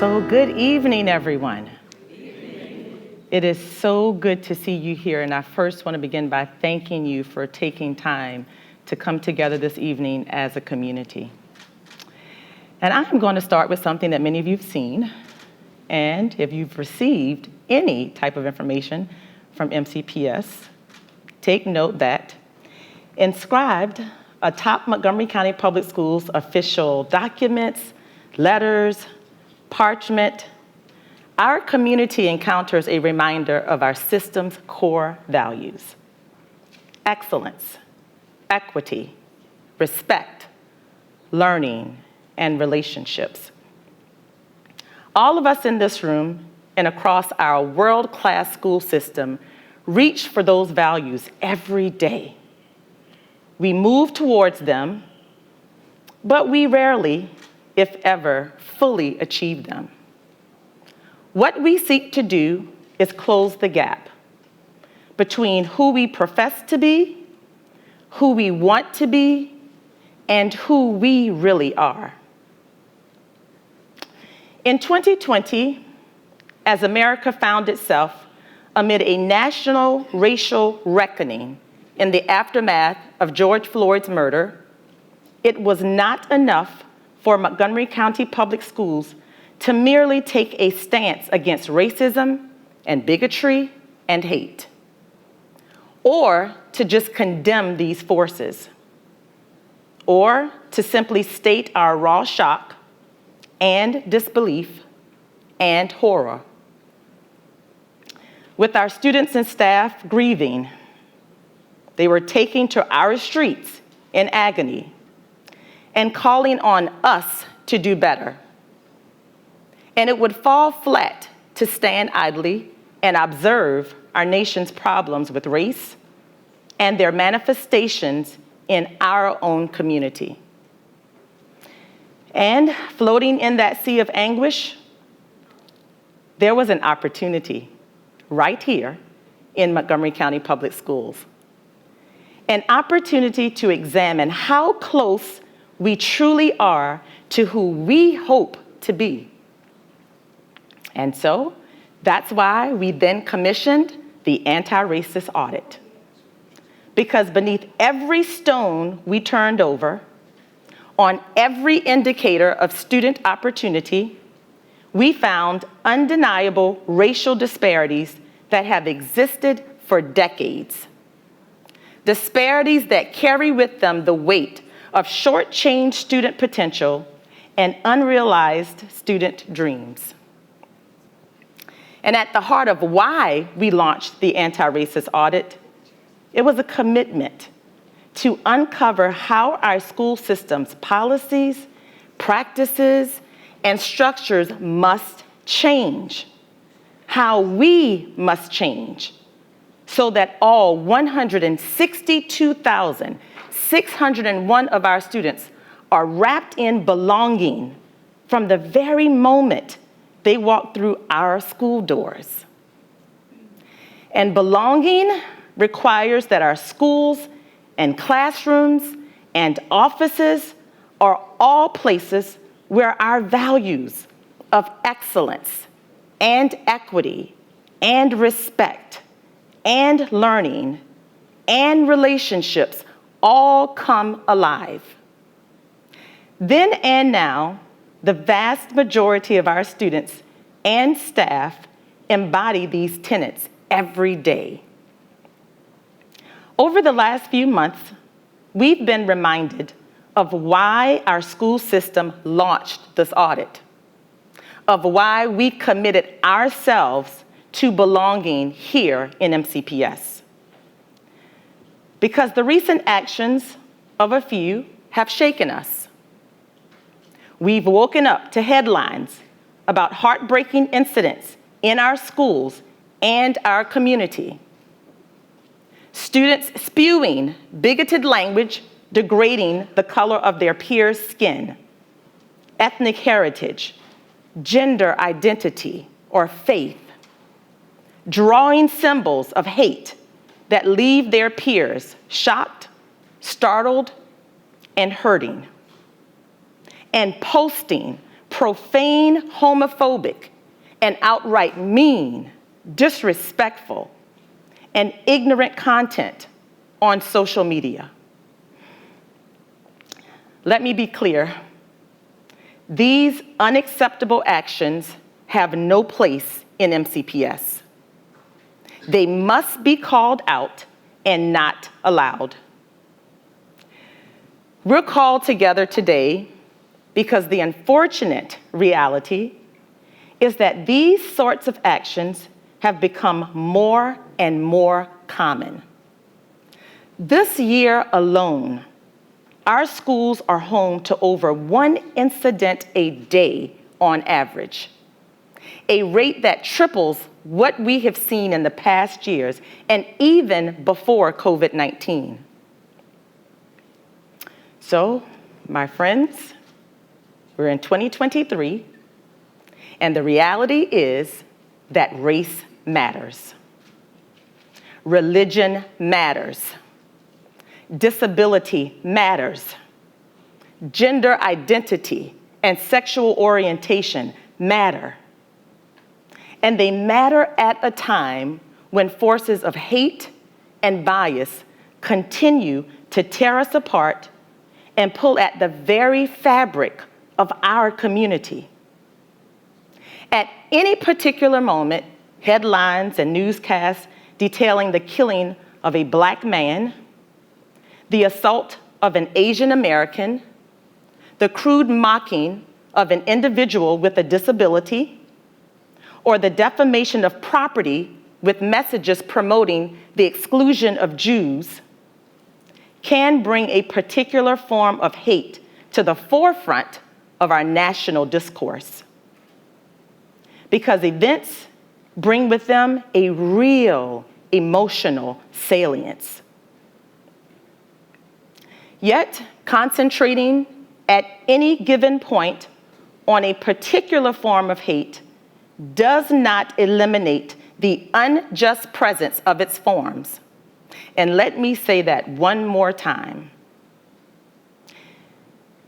So good evening, everyone. It is so good to see you here, and I first want to begin by thanking you for taking time to come together this evening as a community. And I'm going to start with something that many of you have seen, and if you've received any type of information from MCPS, take note that inscribed atop Montgomery County Public Schools official documents, letters, parchment, our community encounters a reminder of our system's core values: excellence, equity, respect, learning, and relationships. All of us in this room and across our world-class school system reach for those values every day. We move towards them, but we rarely, if ever, fully achieve them. What we seek to do is close the gap between who we profess to be, who we want to be, and who we really are. In 2020, as America found itself amid a national racial reckoning in the aftermath of George Floyd's murder, it was not enough for Montgomery County Public Schools to merely take a stance against racism and bigotry and hate, or to just condemn these forces, or to simply state our raw shock and disbelief and horror. With our students and staff grieving, they were taking to our streets in agony and calling on us to do better. And it would fall flat to stand idly and observe our nation's problems with race and their manifestations in our own community. And floating in that sea of anguish, there was an opportunity right here in Montgomery County Public Schools. An opportunity to examine how close we truly are to who we hope to be. And so that's why we then commissioned the anti-racist audit. Because beneath every stone we turned over, on every indicator of student opportunity, we found undeniable racial disparities that have existed for decades. Disparities that carry with them the weight of shortchanged student potential and unrealized student dreams. And at the heart of why we launched the anti-racist audit, it was a commitment to uncover how our school system's policies, practices, and structures must change, how we must change, so that all 162,601 of our students are wrapped in belonging from the very moment they walk through our school doors. And belonging requires that our schools and classrooms and offices are all places where our values of excellence and equity and respect and learning and relationships all come alive. Then and now, the vast majority of our students and staff embody these tenets every day. Over the last few months, we've been reminded of why our school system launched this audit, of why we committed ourselves to belonging here in MCPS. Because the recent actions of a few have shaken us. We've woken up to headlines about heartbreaking incidents in our schools and our community. Students spewing bigoted language degrading the color of their peers' skin, ethnic heritage, gender identity, or faith, drawing symbols of hate that leave their peers shocked, startled, and hurting, and posting profane, homophobic, and outright mean, disrespectful, and ignorant content on social media. Let me be clear. These unacceptable actions have no place in MCPS. They must be called out and not allowed. We're called together today because the unfortunate reality is that these sorts of actions have become more and more common. This year alone, our schools are home to over 1 incident a day on average, a rate that triples what we have seen in the past years and even before COVID-19. So, my friends, we're in 2023, and the reality is that race matters. Religion matters. Disability matters. Gender identity and sexual orientation matter. And they matter at a time when forces of hate and bias continue to tear us apart and pull at the very fabric of our community. At any particular moment, headlines and newscasts detailing the killing of a Black man, the assault of an Asian American, the crude mocking of an individual with a disability, or the defamation of property with messages promoting the exclusion of Jews, can bring a particular form of hate to the forefront of our national discourse. Because events bring with them a real emotional salience. Yet, concentrating at any given point on a particular form of hate does not eliminate the unjust presence of its forms. And let me say that one more time.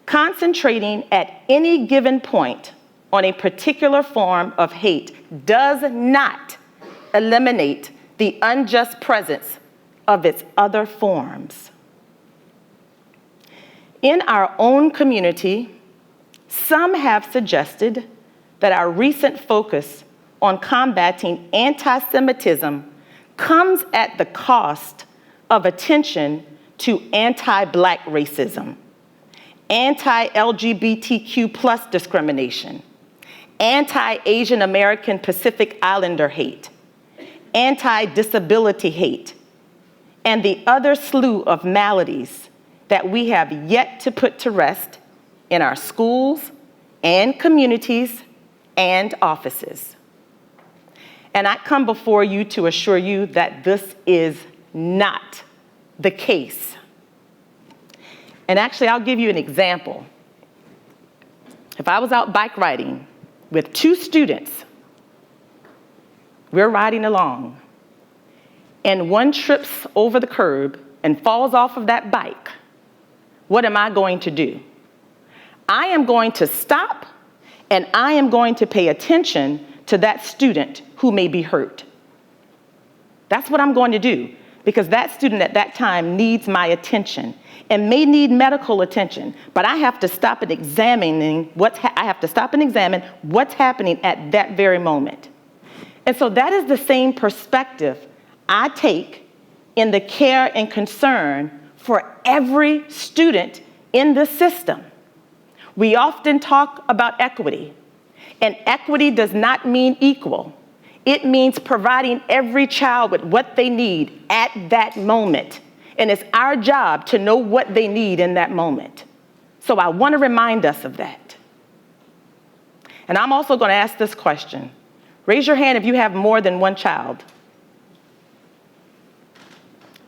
Concentrating at any given point on a particular form of hate does not eliminate the unjust presence of its other forms. In our own community, some have suggested that our recent focus on combating anti-Semitism comes at the cost of attention to anti-Black racism, anti-LGBTQ+ discrimination, anti-Asian American Pacific Islander hate, anti-disability hate, and the other slew of maladies that we have yet to put to rest in our schools and communities and offices. And I come before you to assure you that this is not the case. And actually, I'll give you an example. If I was out bike riding with 2 students, we're riding along, and one trips over the curb and falls off of that bike, what am I going to do? I am going to stop, and I am going to pay attention to that student who may be hurt. That's what I'm going to do, because that student at that time needs my attention and may need medical attention, but I have to stop and examine what's happening at that very moment. And so that is the same perspective I take in the care and concern for every student in this system. We often talk about equity, and equity does not mean equal. It means providing every child with what they need at that moment. And it's our job to know what they need in that moment. So I want to remind us of that. And I'm also going to ask this question. Raise your hand if you have more than one child.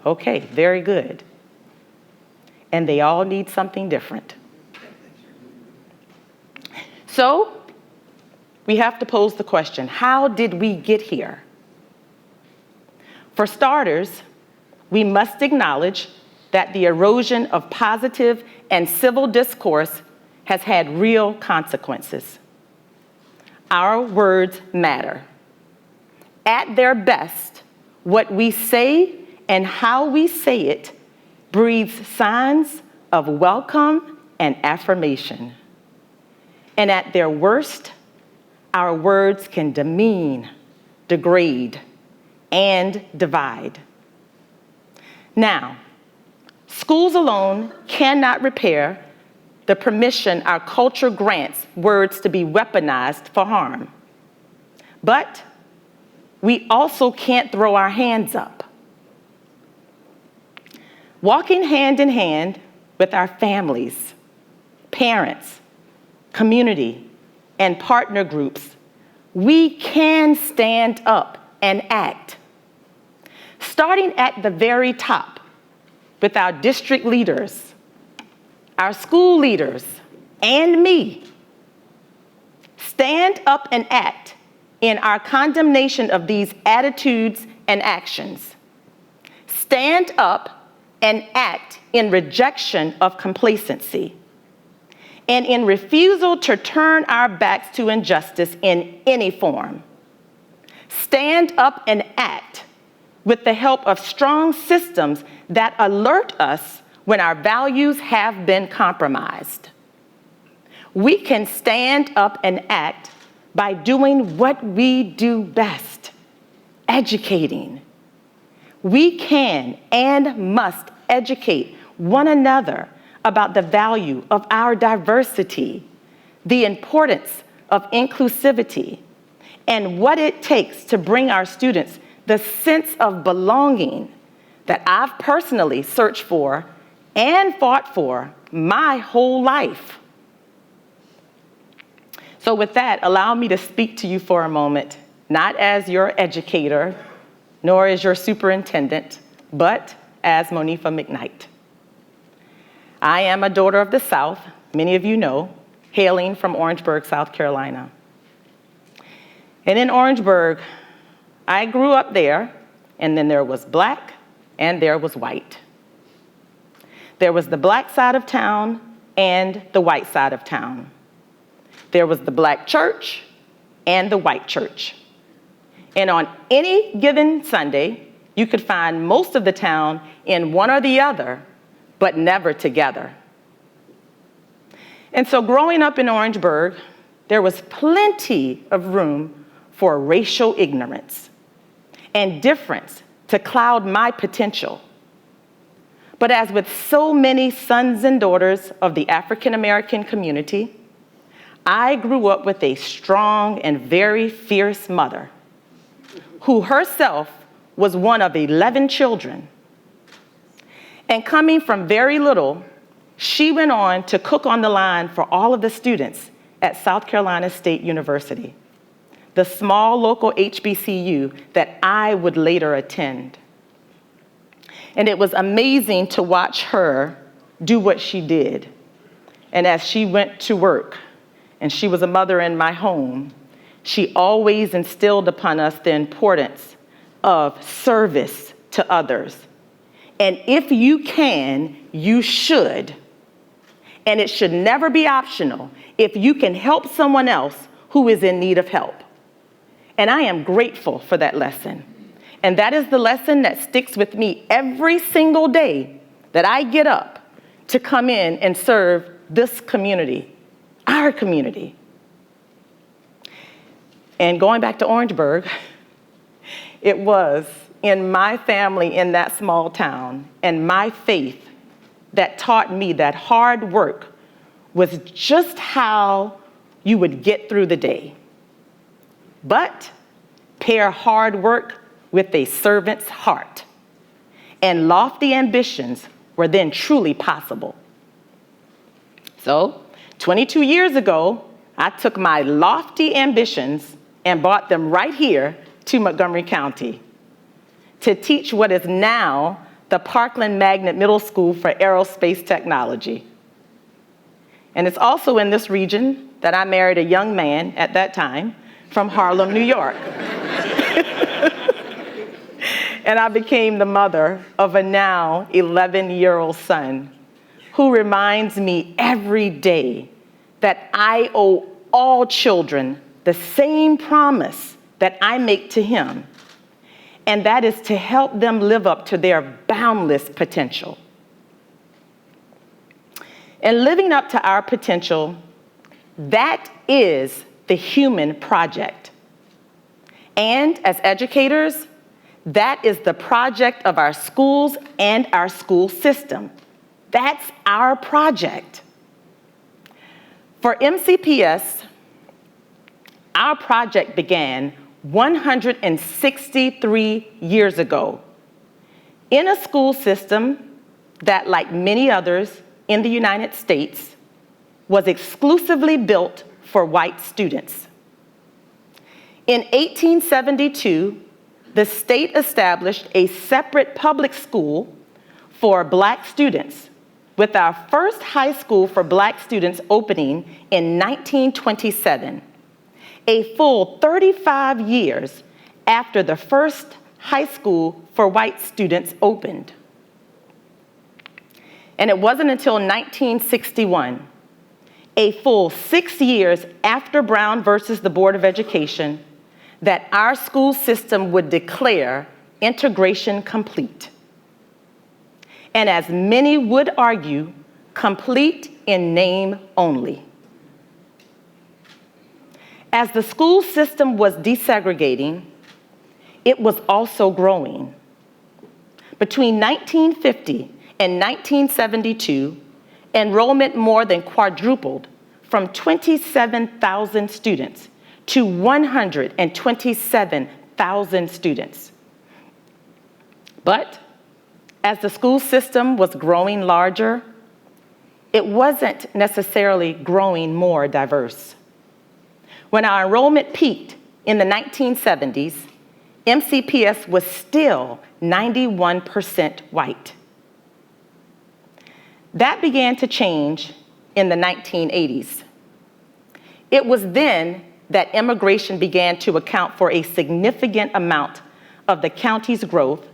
Okay, very good. And they all need something different. So we have to pose the question, how did we get here? For starters, we must acknowledge that the erosion of positive and civil discourse has had real consequences. Our words matter. At their best, what we say and how we say it breathes signs of welcome and affirmation. And at their worst, our words can demean, degrade, and divide. Now, schools alone cannot repair the permission our culture grants words to be weaponized for harm. But we also can't throw our hands up. Walking hand in hand with our families, parents, community, and partner groups, we can stand up and act. Starting at the very top with our district leaders, our school leaders, and me. Stand up and act in our condemnation of these attitudes and actions. Stand up and act in rejection of complacency and in refusal to turn our backs to injustice in any form. Stand up and act with the help of strong systems that alert us when our values have been compromised. We can stand up and act by doing what we do best, educating. We can and must educate one another about the value of our diversity, the importance of inclusivity, and what it takes to bring our students the sense of belonging that I've personally searched for and fought for my whole life. So with that, allow me to speak to you for a moment, not as your educator, nor as your superintendent, but as Monifa McKnight. I am a daughter of the South, many of you know, hailing from Orangeburg, South Carolina. And in Orangeburg, I grew up there, and then there was black and there was white. There was the black side of town and the white side of town. There was the black church and the white church. And on any given Sunday, you could find most of the town in one or the other, but never together. And so growing up in Orangeburg, there was plenty of room for racial ignorance and difference to cloud my potential. But as with so many sons and daughters of the African American community, I grew up with a strong and very fierce mother who herself was one of 11 children. And coming from very little, she went on to cook on the line for all of the students at South Carolina State University, the small local HBCU that I would later attend. And it was amazing to watch her do what she did. And as she went to work, and she was a mother in my home, she always instilled upon us the importance of service to others. And if you can, you should. And it should never be optional if you can help someone else who is in need of help. And I am grateful for that lesson. And that is the lesson that sticks with me every single day that I get up to come in and serve this community, our community. And going back to Orangeburg, it was in my family in that small town and my faith that taught me that hard work was just how you would get through the day. But pair hard work with a servant's heart, and lofty ambitions were then truly possible. So, 22 years ago, I took my lofty ambitions and brought them right here to Montgomery County to teach what is now the Parkland Magnet Middle School for Aerospace Technology. And it's also in this region that I married a young man at that time from Harlem, New York. And I became the mother of a now 11-year-old son who reminds me every day that I owe all children the same promise that I make to him, and that is to help them live up to their boundless potential. And living up to our potential, that is the human project. And as educators, that is the project of our schools and our school system. That's our project. For MCPS, our project began 163 years ago in a school system that, like many others in the United States, was exclusively built for white students. In 1872, the state established a separate public school for Black students, with our first high school for Black students opening in 1927, a full 35 years after the first high school for white students opened. And it wasn't until 1961, a full 6 years after Brown versus the Board of Education, that our school system would declare integration complete. And as many would argue, complete in name only. As the school system was desegregating, it was also growing. Between 1950 and 1972, enrollment more than quadrupled from 27,000 students to 127,000 students. But as the school system was growing larger, it wasn't necessarily growing more diverse. When our enrollment peaked in the 1970s, MCPS was still 91% white. That began to change in the 1980s. It was then that immigration began to account for a significant amount of the county's growth,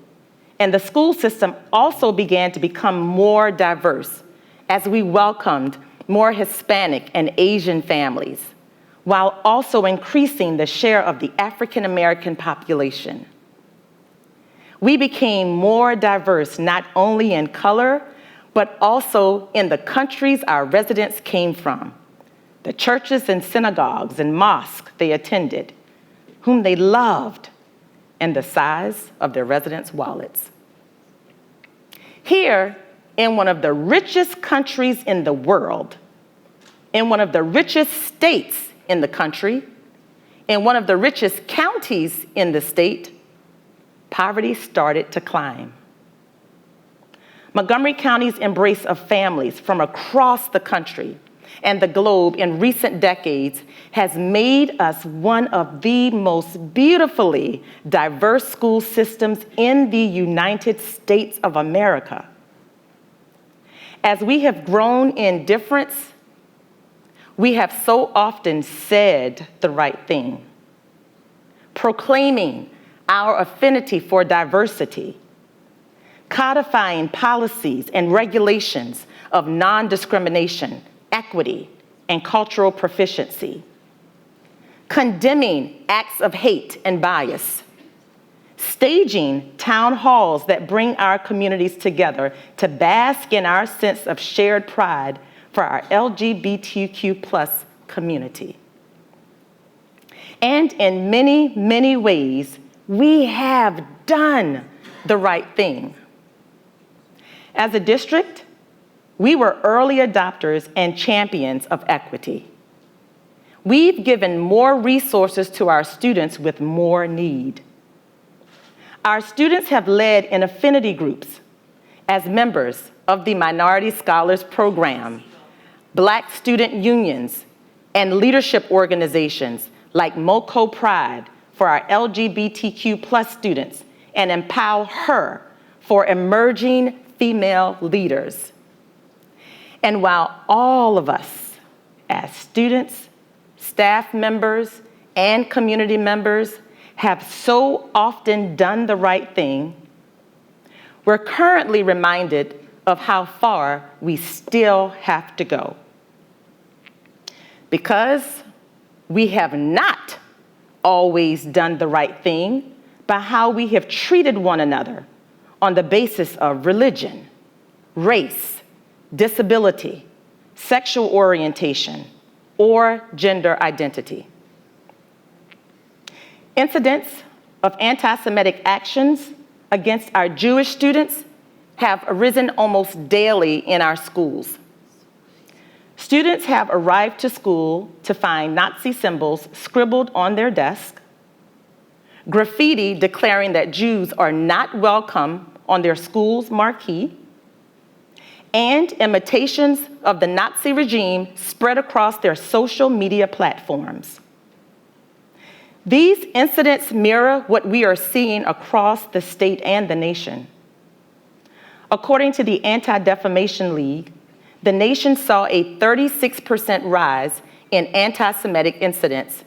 and the school system also began to become more diverse as we welcomed more Hispanic and Asian families, while also increasing the share of the African American population. We became more diverse not only in color, but also in the countries our residents came from, the churches and synagogues and mosques they attended, whom they loved, and the size of their residents' wallets. Here, in one of the richest countries in the world, in one of the richest states in the country, in one of the richest counties in the state, poverty started to climb. Montgomery County's embrace of families from across the country and the globe in recent decades has made us one of the most beautifully diverse school systems in the United States of America. As we have grown in difference, we have so often said the right thing, proclaiming our affinity for diversity, codifying policies and regulations of non-discrimination, equity, and cultural proficiency, condemning acts of hate and bias, staging town halls that bring our communities together to bask in our sense of shared pride for our LGBTQ+ community. And in many, many ways, we have done the right thing. As a district, we were early adopters and champions of equity. We've given more resources to our students with more need. Our students have led in affinity groups as members of the Minority Scholars Program, Black student unions, and leadership organizations like MoCo Pride for our LGBTQ+ students, and Empower Her for emerging female leaders. And while all of us, as students, staff members, and community members, have so often done the right thing, we're currently reminded of how far we still have to go. Because we have not always done the right thing by how we have treated one another on the basis of religion, race, disability, sexual orientation, or gender identity. Incidents of anti-Semitic actions against our Jewish students have arisen almost daily in our schools. Students have arrived to school to find Nazi symbols scribbled on their desk, graffiti declaring that Jews are not welcome on their school's marquee, and imitations of the Nazi regime spread across their social media platforms. These incidents mirror what we are seeing across the state and the nation. According to the Anti-Defamation League, the nation saw a 36% rise in anti-Semitic incidents,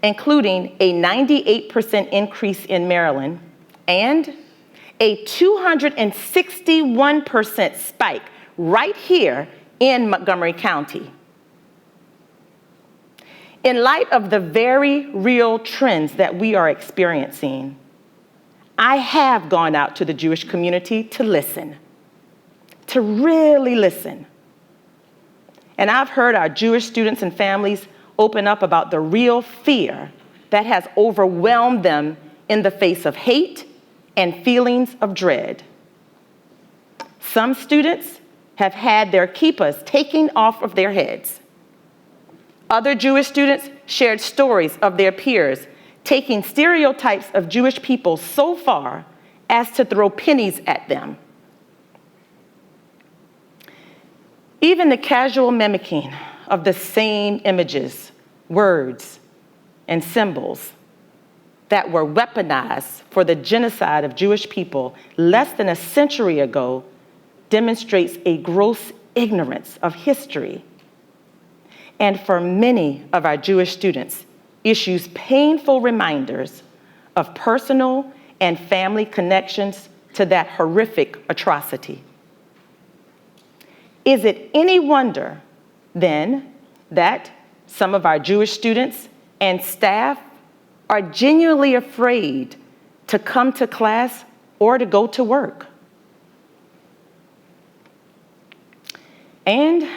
including a 98% increase in Maryland and a 261% spike right here in Montgomery County. In light of the very real trends that we are experiencing, I have gone out to the Jewish community to listen, to really listen. And I've heard our Jewish students and families open up about the real fear that has overwhelmed them in the face of hate and feelings of dread. Some students have had their kippahs taken off of their heads. Other Jewish students shared stories of their peers taking stereotypes of Jewish people so far as to throw pennies at them. Even the casual mimicking of the same images, words, and symbols that were weaponized for the genocide of Jewish people less than a century ago demonstrates a gross ignorance of history. And for many of our Jewish students, issues painful reminders of personal and family connections to that horrific atrocity. Is it any wonder, then, that some of our Jewish students and staff are genuinely afraid to come to class or to go to work? And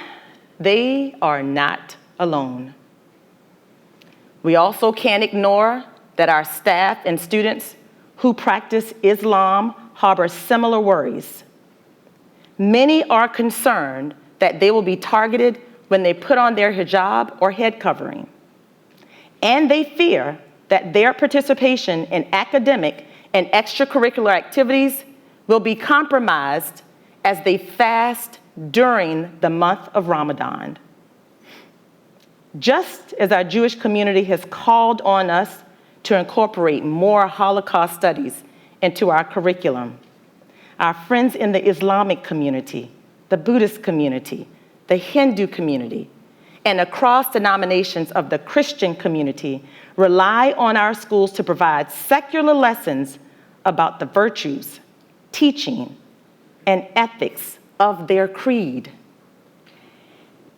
they are not alone. We also can't ignore that our staff and students who practice Islam harbor similar worries. Many are concerned that they will be targeted when they put on their hijab or head covering. And they fear that their participation in academic and extracurricular activities will be compromised as they fast during the month of Ramadan. Just as our Jewish community has called on us to incorporate more Holocaust studies into our curriculum, our friends in the Islamic community, the Buddhist community, the Hindu community, and across denominations of the Christian community rely on our schools to provide secular lessons about the virtues, teaching, and ethics of their creed.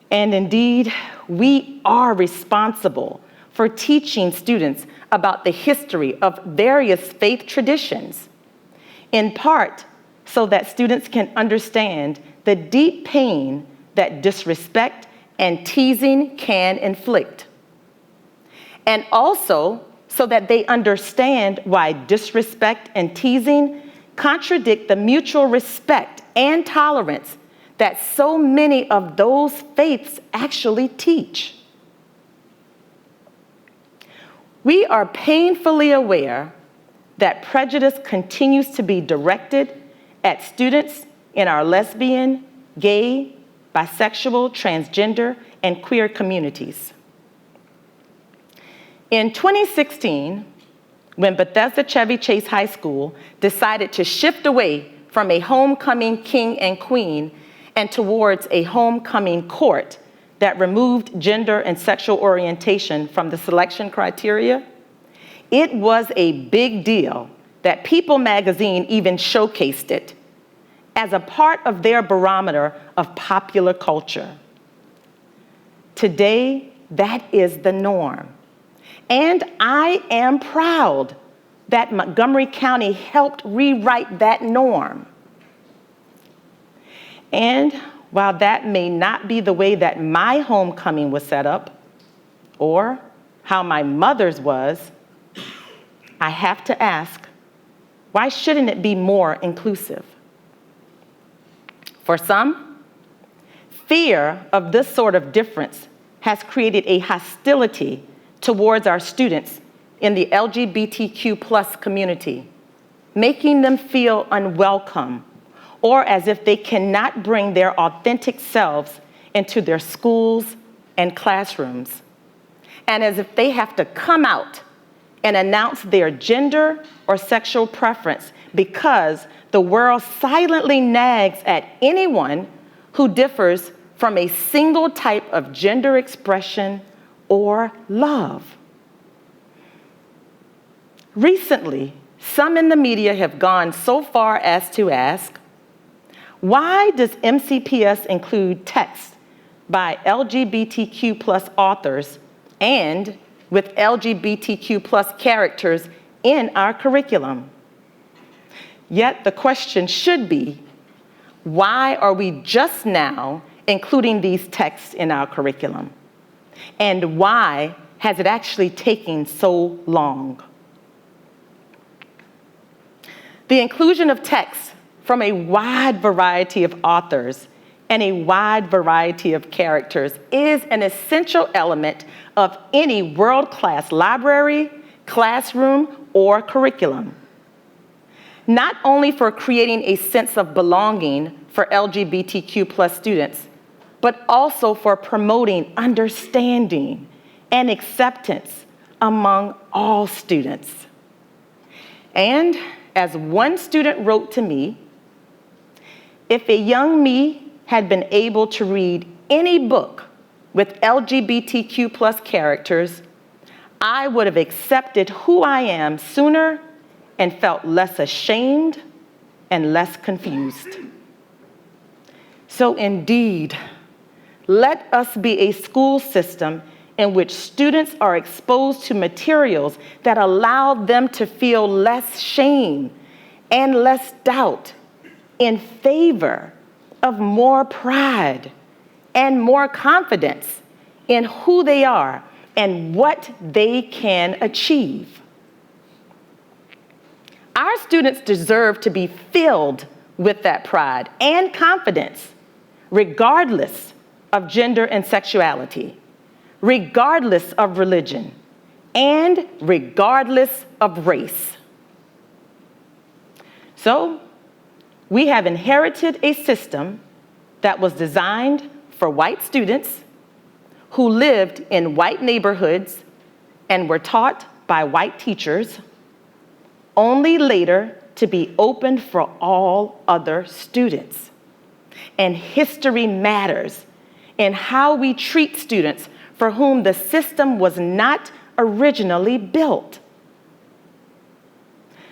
And indeed, we are responsible for teaching students about the history of various faith traditions, in part so that students can understand the deep pain that disrespect and teasing can inflict, and also so that they understand why disrespect and teasing contradict the mutual respect and tolerance that so many of those faiths actually teach. We are painfully aware that prejudice continues to be directed at students in our lesbian, gay, bisexual, transgender, and queer communities. In 2016, when Bethesda Chevy Chase High School decided to shift away from a homecoming king and queen and towards a homecoming court that removed gender and sexual orientation from the selection criteria, it was a big deal that People magazine even showcased it as a part of their barometer of popular culture. Today, that is the norm And I am proud that Montgomery County helped rewrite that norm. And while that may not be the way that my homecoming was set up, or how my mother's was, I have to ask, why shouldn't it be more inclusive? For some, fear of this sort of difference has created a hostility towards our students in the LGBTQ+ community, making them feel unwelcome or as if they cannot bring their authentic selves into their schools and classrooms, and as if they have to come out and announce their gender or sexual preference because the world silently nags at anyone who differs from a single type of gender expression or love. Recently, some in the media have gone so far as to ask, why does MCPS include text by LGBTQ+ authors and with LGBTQ+ characters in our curriculum? Yet the question should be, why are we just now including these texts in our curriculum? And why has it actually taken so long? The inclusion of texts from a wide variety of authors and a wide variety of characters is an essential element of any world-class library, classroom, or curriculum. Not only for creating a sense of belonging for LGBTQ+ students, but also for promoting understanding and acceptance among all students. And as one student wrote to me, if a young me had been able to read any book with LGBTQ+ characters, I would have accepted who I am sooner and felt less ashamed and less confused. So indeed, let us be a school system in which students are exposed to materials that allow them to feel less shame and less doubt in favor of more pride and more confidence in who they are and what they can achieve. Our students deserve to be filled with that pride and confidence, regardless of gender and sexuality, regardless of religion, and regardless of race. So, we have inherited a system that was designed for white students who lived in white neighborhoods and were taught by white teachers, only later to be opened for all other students. And history matters in how we treat students for whom the system was not originally built.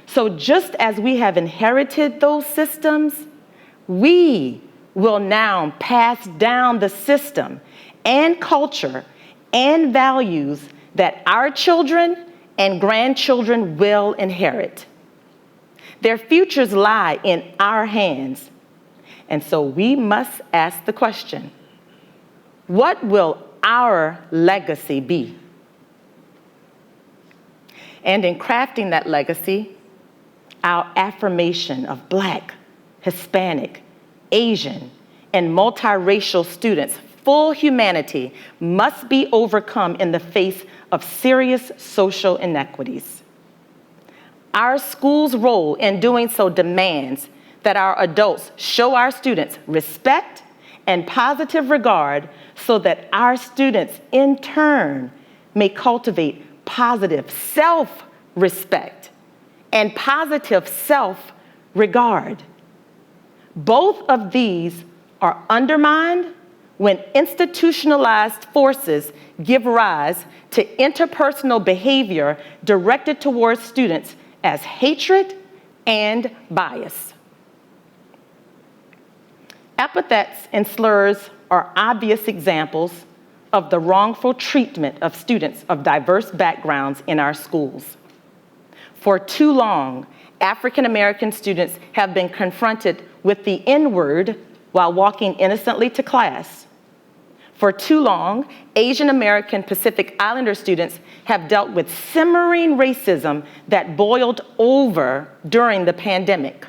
So just as we have inherited those systems, we will now pass down the system and culture and values that our children and grandchildren will inherit. Their futures lie in our hands. And so we must ask the question, what will our legacy be? And in crafting that legacy, our affirmation of Black, Hispanic, Asian, and multiracial students' full humanity must be overcome in the face of serious social inequities. Our school's role in doing so demands that our adults show our students respect and positive regard so that our students, in turn, may cultivate positive self-respect and positive self-regard. Both of these are undermined when institutionalized forces give rise to interpersonal behavior directed towards students as hatred and bias. Epithets and slurs are obvious examples of the wrongful treatment of students of diverse backgrounds in our schools. For too long, African American students have been confronted with the N-word while walking innocently to class. For too long, Asian American Pacific Islander students have dealt with simmering racism that boiled over during the pandemic.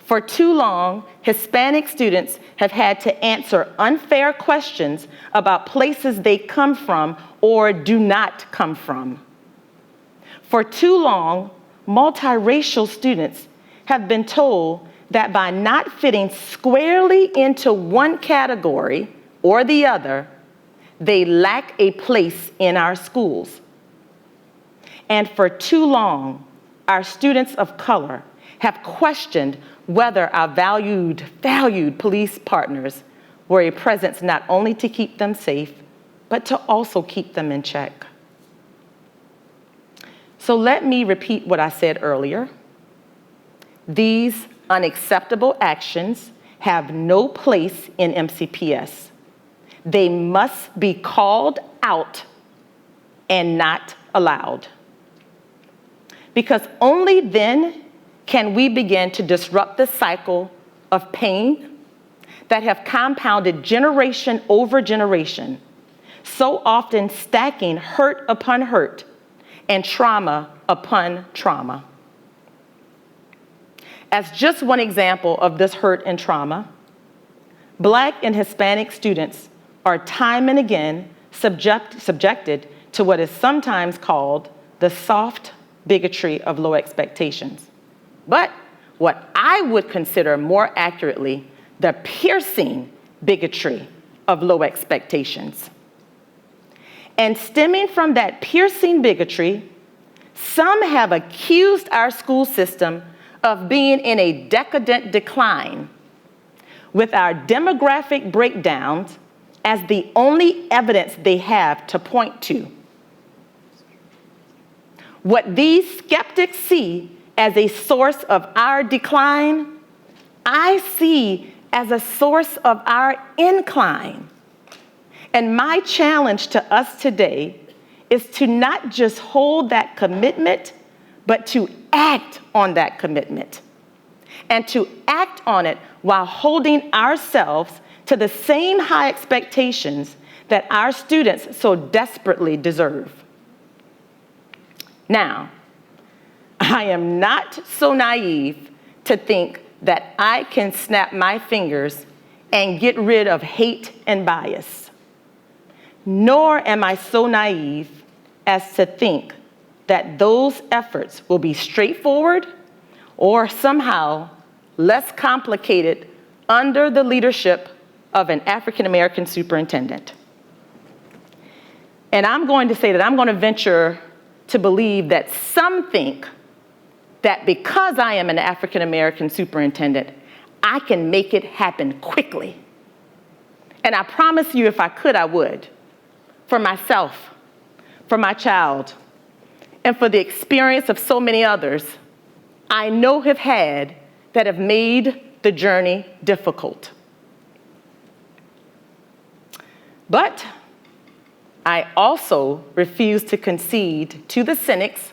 For too long, Hispanic students have had to answer unfair questions about places they come from or do not come from. For too long, multiracial students have been told that by not fitting squarely into one category or the other, they lack a place in our schools. And for too long, our students of color have questioned whether our valued police partners were a presence not only to keep them safe, but to also keep them in check. So let me repeat what I said earlier. These unacceptable actions have no place in MCPS. They must be called out and not allowed. Because only then can we begin to disrupt the cycle of pain that have compounded generation over generation, so often stacking hurt upon hurt and trauma upon trauma. As just one example of this hurt and trauma, Black and Hispanic students are time and again subjected to what is sometimes called the soft bigotry of low expectations, but what I would consider more accurately the piercing bigotry of low expectations. And stemming from that piercing bigotry, some have accused our school system of being in a decadent decline, with our demographic breakdowns as the only evidence they have to point to. What these skeptics see as a source of our decline, I see as a source of our incline. And my challenge to us today is to not just hold that commitment, but to act on that commitment. And to act on it while holding ourselves to the same high expectations that our students so desperately deserve. Now, I am not so naive to think that I can snap my fingers and get rid of hate and bias. Nor am I so naive as to think that those efforts will be straightforward or somehow less complicated under the leadership of an African American superintendent. And I'm going to say that I'm going to venture to believe that some think that because I am an African American superintendent, I can make it happen quickly. And I promise you, if I could, I would. For myself, for my child, and for the experience of so many others I know have had that have made the journey difficult. But I also refuse to concede to the cynics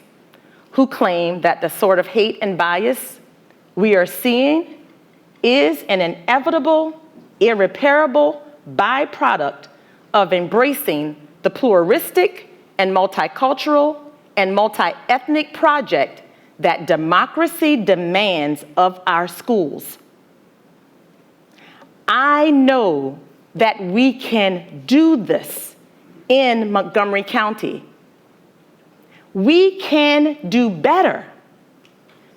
who claim that the sort of hate and bias we are seeing is an inevitable, irreparable byproduct of embracing the pluralistic and multicultural and multi-ethnic project that democracy demands of our schools. I know that we can do this in Montgomery County. We can do better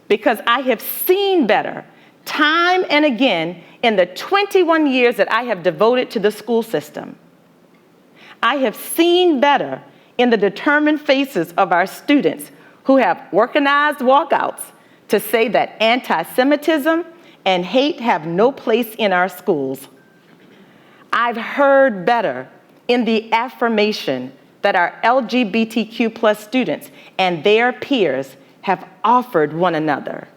because I have seen better time and again in the 21 years that I have devoted to the school system. I have seen better in the determined faces of our students who have organized walkouts to say that anti-Semitism and hate have no place in our schools. I've heard better in the affirmation that our LGBTQ+ students and their peers have offered one another.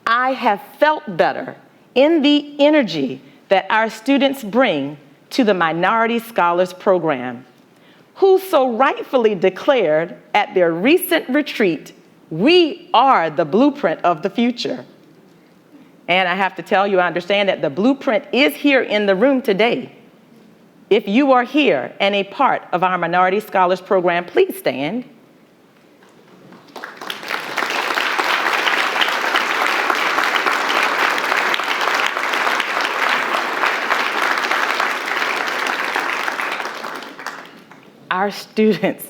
I have felt better in the energy that our students bring to the Minority Scholars Program, who so rightfully declared at their recent retreat, "We are the blueprint of the future." And I have to tell you, I understand that the blueprint is here in the room today. If you are here and a part of our Minority Scholars Program, please stand. Our students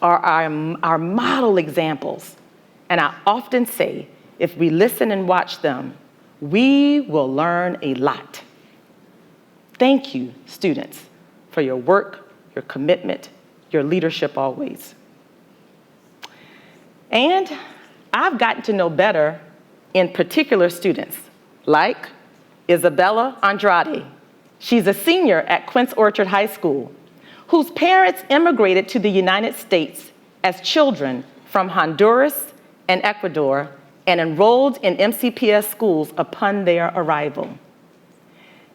are our model examples. And I often say, if we listen and watch them, we will learn a lot. Thank you, students, for your work, your commitment, your leadership always. And I've gotten to know better in particular students, like Isabella Andrade. She's a senior at Quince Orchard High School, whose parents immigrated to the United States as children from Honduras and Ecuador and enrolled in MCPS schools upon their arrival.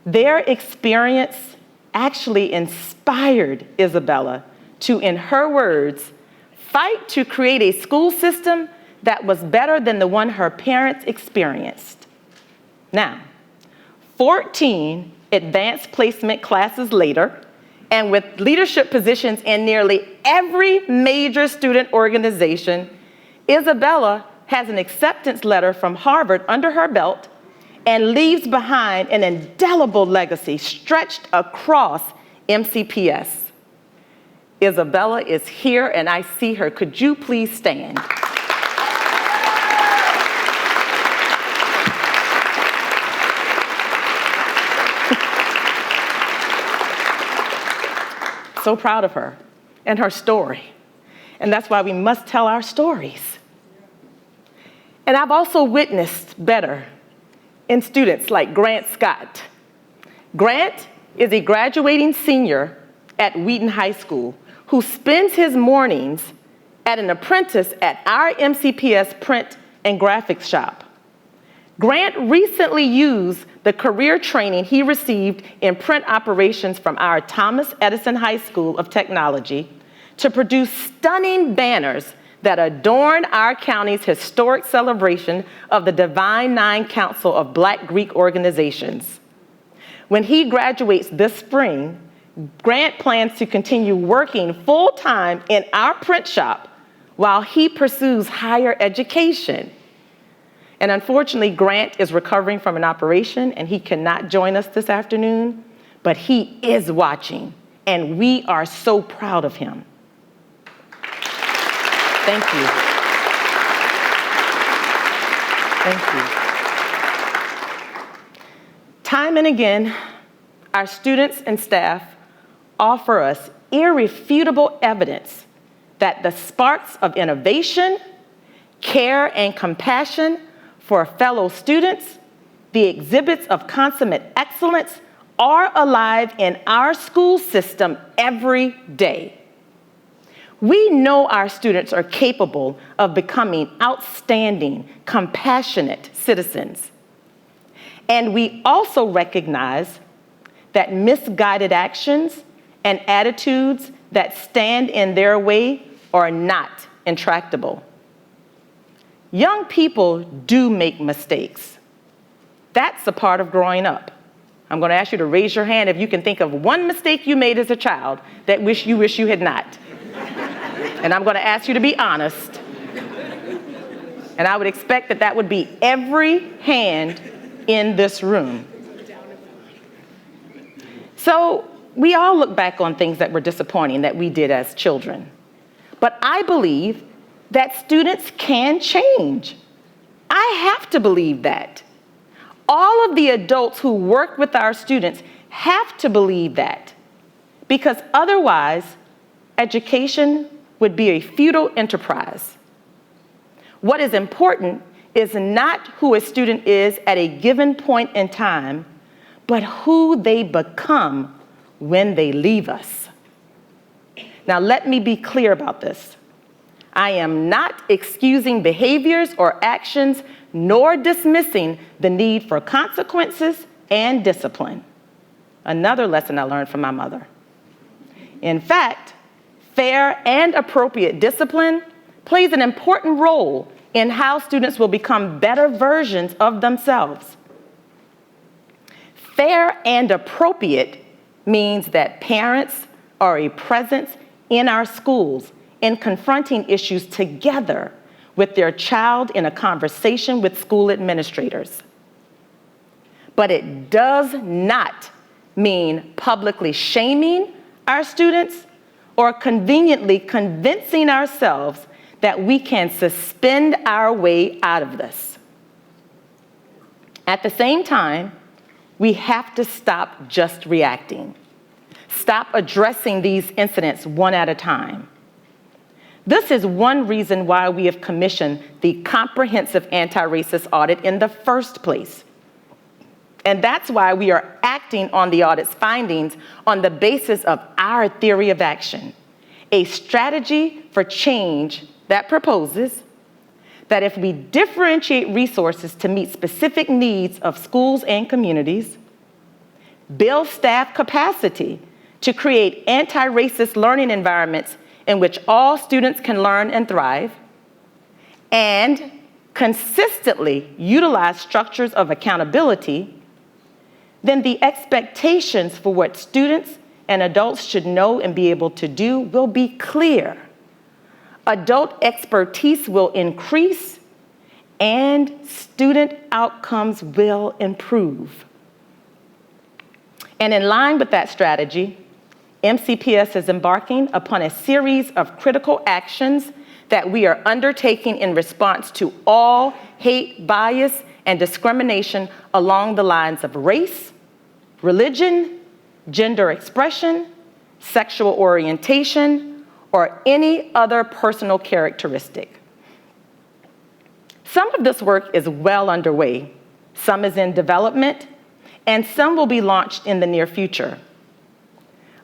Their experience actually inspired Isabella to, in her words, fight to create a school system that was better than the one her parents experienced. Now, 14 advanced placement classes later, and with leadership positions in nearly every major student organization, Isabella has an acceptance letter from Harvard under her belt and leaves behind an indelible legacy stretched across MCPS. Isabella is here and I see her. Could you please stand? So proud of her and her story. And that's why we must tell our stories. And I've also witnessed better in students like Grant Scott. Grant is a graduating senior at Wheaton High School who spends his mornings at an apprentice at our MCPS print and graphics shop. Grant recently used the career training he received in print operations from our Thomas Edison High School of Technology to produce stunning banners that adorn our county's historic celebration of the Divine Nine Council of Black Greek organizations. When he graduates this spring, Grant plans to continue working full-time in our print shop while he pursues higher education. And unfortunately, Grant is recovering from an operation and he cannot join us this afternoon, but he is watching and we are so proud of him. Thank you. Thank you. Time and again, our students and staff offer us irrefutable evidence that the sparks of innovation, care, and compassion for fellow students, the exhibits of consummate excellence, are alive in our school system every day. We know our students are capable of becoming outstanding, compassionate citizens. And we also recognize that misguided actions and attitudes that stand in their way are not intractable. Young people do make mistakes. That's a part of growing up. I'm going to ask you to raise your hand if you can think of one mistake you made as a child that you wish you had not. And I'm going to ask you to be honest. And I would expect that that would be every hand in this room. So we all look back on things that were disappointing that we did as children. But I believe that students can change. I have to believe that. All of the adults who work with our students have to believe that, because otherwise, education would be a futile enterprise. What is important is not who a student is at a given point in time, but who they become when they leave us. Now, let me be clear about this. I am not excusing behaviors or actions, nor dismissing the need for consequences and discipline. Another lesson I learned from my mother. In fact, fair and appropriate discipline plays an important role in how students will become better versions of themselves. Fair and appropriate means that parents are a presence in our schools in confronting issues together with their child in a conversation with school administrators. But it does not mean publicly shaming our students or conveniently convincing ourselves that we can suspend our way out of this. At the same time, we have to stop just reacting. Stop addressing these incidents one at a time. This is one reason why we have commissioned the comprehensive anti-racist audit in the first place. And that's why we are acting on the audit's findings on the basis of our theory of action, a strategy for change that proposes that if we differentiate resources to meet specific needs of schools and communities, build staff capacity to create anti-racist learning environments in which all students can learn and thrive, and consistently utilize structures of accountability, then the expectations for what students and adults should know and be able to do will be clear. Adult expertise will increase, and student outcomes will improve. And in line with that strategy, MCPS is embarking upon a series of critical actions that we are undertaking in response to all hate, bias, and discrimination along the lines of race, religion, gender expression, sexual orientation, or any other personal characteristic. Some of this work is well underway, some is in development, and some will be launched in the near future.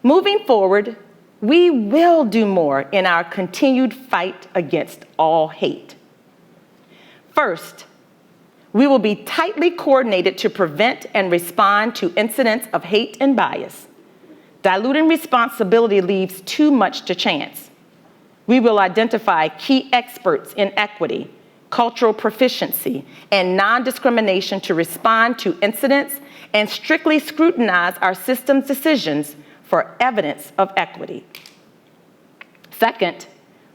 Moving forward, we will do more in our continued fight against all hate. First, we will be tightly coordinated to prevent and respond to incidents of hate and bias. Diluting responsibility leaves too much to chance. We will identify key experts in equity, cultural proficiency, and non-discrimination to respond to incidents and strictly scrutinize our system's decisions for evidence of equity. Second,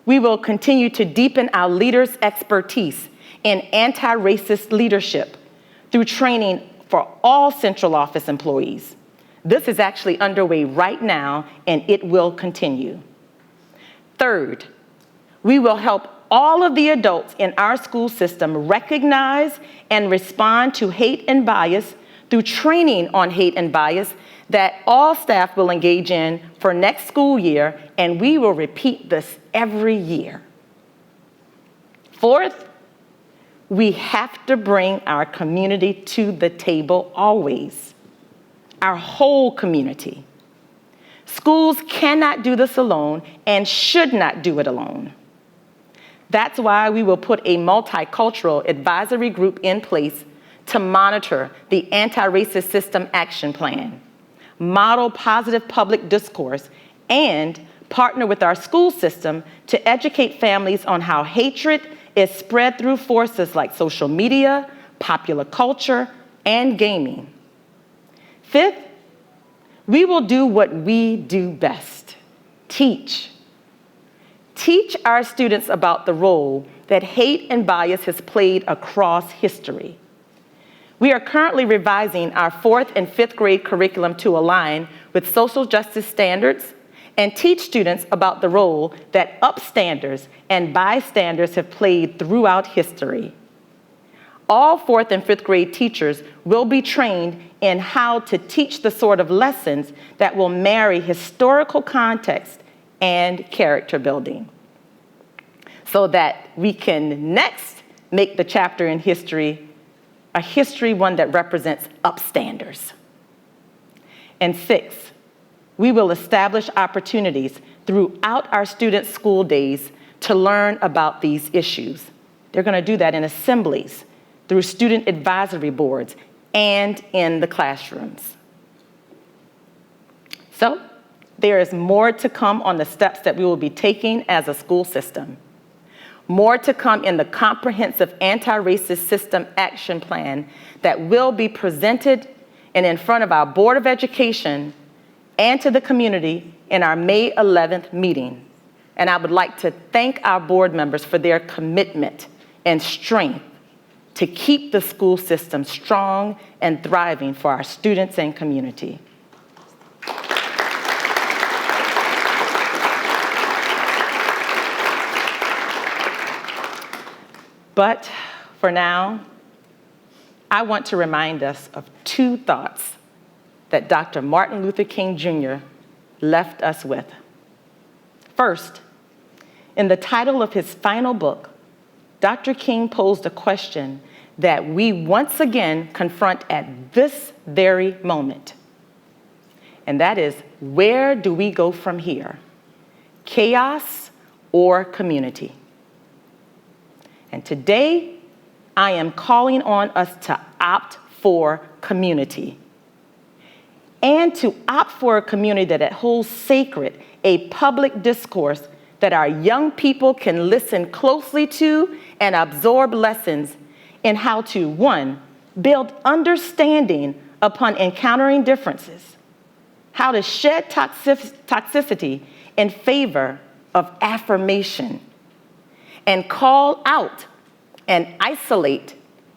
we will continue to deepen our leaders' expertise in anti-racist leadership through training for all central office employees. This is actually underway right now, and it will continue. Third, we will help all of the adults in our school system recognize and respond to hate and bias through training on hate and bias that all staff will engage in for next school year, and we will repeat this every year. Fourth, we have to bring our community to the table always, our whole community. Schools cannot do this alone and should not do it alone. That's why we will put a multicultural advisory group in place to monitor the Anti-Racist System Action Plan, model positive public discourse, and partner with our school system to educate families on how hatred is spread through forces like social media, popular culture, and gaming. Fifth, we will do what we do best: teach. Teach our students about the role that hate and bias has played across history. We are currently revising our 4th and 5th grade curriculum to align with social justice standards and teach students about the role that upstanders and bystanders have played throughout history. All 4th and 5th grade teachers will be trained in how to teach the sort of lessons that will marry historical context and character building, so that we can next make the chapter in history a history one that represents upstanders. And 6, we will establish opportunities throughout our students' school days to learn about these issues. They're going to do that in assemblies, through student advisory boards, and in the classrooms. So there is more to come on the steps that we will be taking as a school system. More to come in the comprehensive anti-racist system action plan that will be presented and in front of our Board of Education and to the community in our May 11th meeting. And I would like to thank our board members for their commitment and strength to keep the school system strong and thriving for our students and community. But for now, I want to remind us of two thoughts that Dr. Martin Luther King Jr. left us with. First, in the title of his final book, Dr. King posed a question that we once again confront at this very moment. And that is, where do we go from here? Chaos or community? And today, I am calling on us to opt for community. And to opt for a community that holds sacred a public discourse that our young people can listen closely to and absorb lessons in how to, one, build understanding upon encountering differences, how to shed toxicity in favor of affirmation, and call out and isolate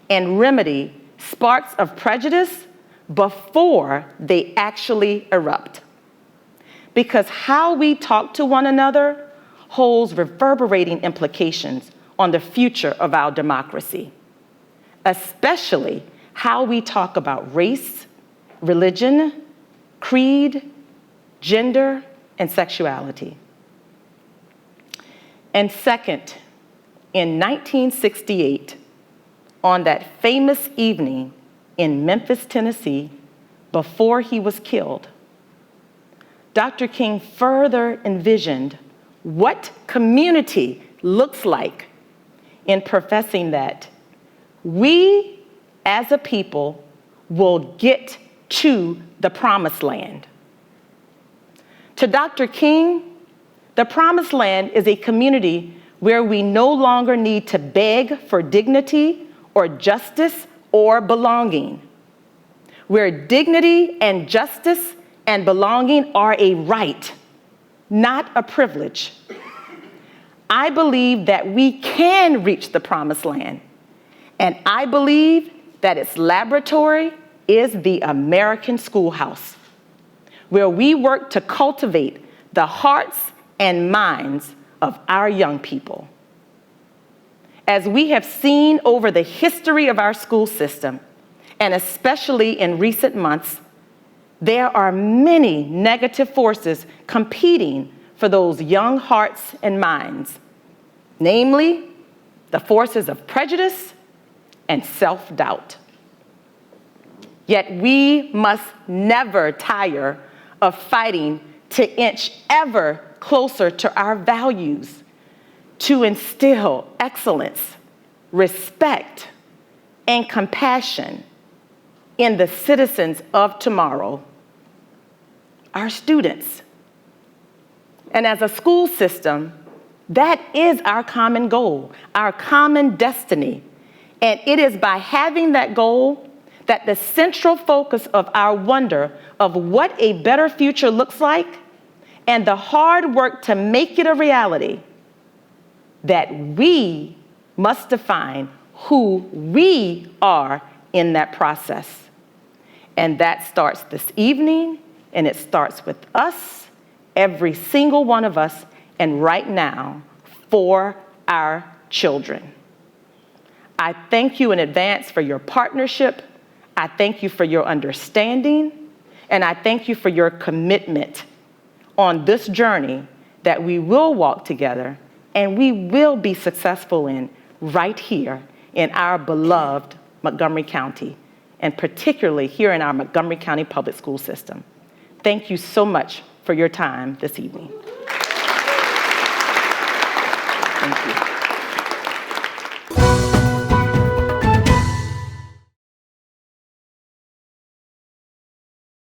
and remedy sparks of prejudice before they actually erupt. Because how we talk to one another holds reverberating implications on the future of our democracy, especially how we talk about race, religion, creed, gender, and sexuality. And second, in 1968, on that famous evening in Memphis, Tennessee, before he was killed, Dr. King further envisioned what community looks like in professing that we as a people will get to the promised land. To Dr. King, the promised land is a community where we no longer need to beg for dignity or justice or belonging, where dignity and justice and belonging are a right, not a privilege. I believe that we can reach the promised land, and I believe that its laboratory is the American schoolhouse, where we work to cultivate the hearts and minds of our young people. As we have seen over the history of our school system, and especially in recent months, there are many negative forces competing for those young hearts and minds, namely the forces of prejudice and self-doubt. Yet we must never tire of fighting to inch ever closer to our values, to instill excellence, respect, and compassion in the citizens of tomorrow, our students. And as a school system, that is our common goal, our common destiny. And it is by having that goal that the central focus of our wonder of what a better future looks like and the hard work to make it a reality, that we must define who we are in that process. And that starts this evening, and it starts with us, every single one of us, and right now, for our children. I thank you in advance for your partnership. I thank you for your understanding, and I thank you for your commitment on this journey that we will walk together and we will be successful in right here in our beloved Montgomery County, and particularly here in our Montgomery County Public School System. Thank you so much for your time this evening. Thank you.